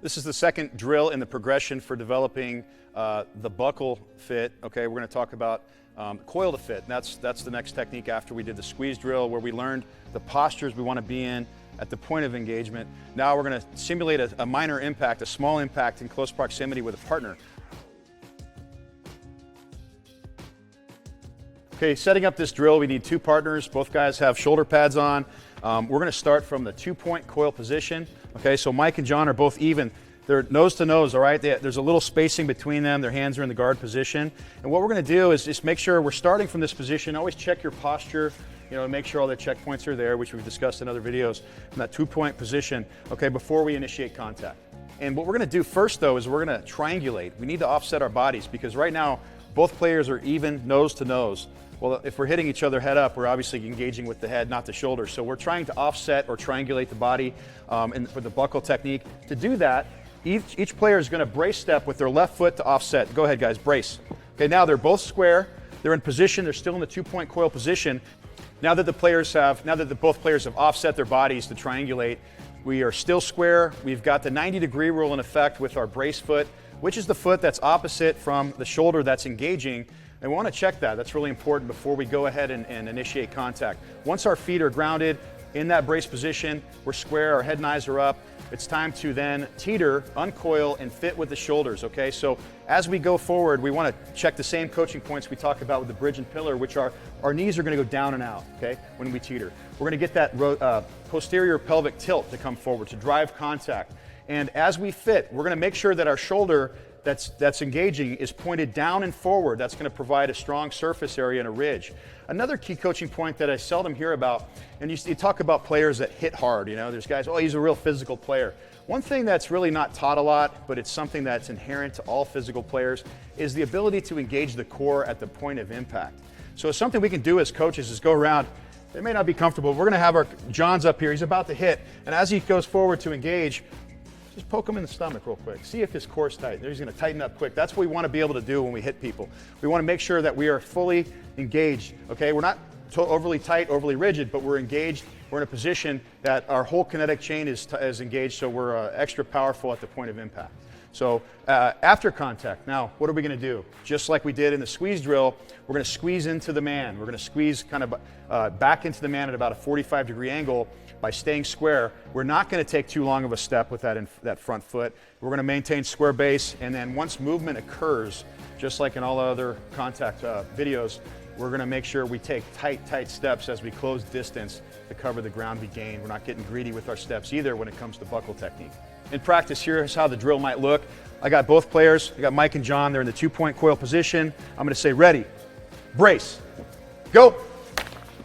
This is the second drill in the progression for developing the buckle fit. Okay, we're going to talk about coil to fit. And that's the next technique after we did the squeeze drill, where we learned the postures we want to be in at the point of engagement. Now we're going to simulate a minor impact, a small impact in close proximity with a partner. Okay, setting up this drill, we need two partners. Both guys have shoulder pads on. We're going to start from the 2-point coil position. Okay, so Mike and John are both even. They're nose to nose, all right? There's a little spacing between them. Their hands are in the guard position. And what we're going to do is just make sure we're starting from this position. Always check your posture, you know, make sure all the checkpoints are there, which we've discussed in other videos, in that 2-point position, okay, before we initiate contact. And what we're going to do first, though, is we're going to triangulate. We need to offset our bodies because right now, both players are even nose to nose. Well, if we're hitting each other head up, we're obviously engaging with the head, not the shoulder. So we're trying to offset or triangulate the body for the buckle technique. To do that, each player is going to brace step with their left foot to offset. Go ahead, guys, brace. Okay, now they're both square. They're in position. They're still in the 2-point coil position. Now that both players have offset their bodies to triangulate, we are still square. We've got the 90-degree rule in effect with our brace foot, which is the foot that's opposite from the shoulder that's engaging. And we want to check that. That's really important before we go ahead and initiate contact. Once our feet are grounded in that brace position, we're square, our head and eyes are up. It's time to then teeter, uncoil, and fit with the shoulders, okay? So as we go forward, we want to check the same coaching points we talk about with the bridge and pillar, which are our knees are going to go down and out, okay, when we teeter. We're going to get that posterior pelvic tilt to come forward to drive contact. And as we fit, we're going to make sure that our shoulder that's engaging is pointed down and forward. That's going to provide a strong surface area and a ridge. Another key coaching point that I seldom hear about, and you talk about players that hit hard, you know, there's guys, oh, he's a real physical player. One thing that's really not taught a lot, but it's something that's inherent to all physical players, is the ability to engage the core at the point of impact. So something we can do as coaches is go around. They may not be comfortable. We're going to have John's up here. He's about to hit, and as he goes forward to engage, just poke him in the stomach real quick. See if his core's tight. He's going to tighten up quick. That's what we want to be able to do when we hit people. We want to make sure that we are fully engaged. Okay, we're not overly tight, overly rigid, but we're engaged. We're in a position that our whole kinetic chain is engaged, so we're extra powerful at the point of impact. So after contact, now what are we going to do? Just like we did in the squeeze drill, we're going to squeeze into the man. We're going to squeeze kind of back into the man at about a 45-degree angle by staying square. We're not going to take too long of a step with that front foot. We're going to maintain square base, and then once movement occurs, just like in all other contact videos, we're going to make sure we take tight steps as we close distance to cover the ground we gain. We're not getting greedy with our steps either when it comes to buckle technique. In practice, here's how the drill might look. I got both players. I got Mike and John. They're in the 2-point coil position. I'm going to say ready, brace, go.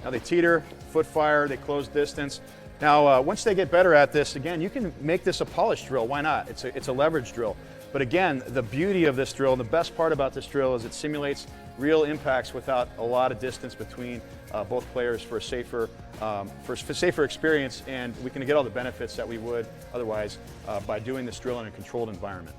Now they teeter, foot fire, they close distance. Now, once they get better at this, again, you can make this a polished drill. Why not? It's a leverage drill. But again, the beauty of this drill and the best part about this drill is it simulates real impacts without a lot of distance between both players for a safer experience, and we can get all the benefits that we would otherwise by doing this drill in a controlled environment.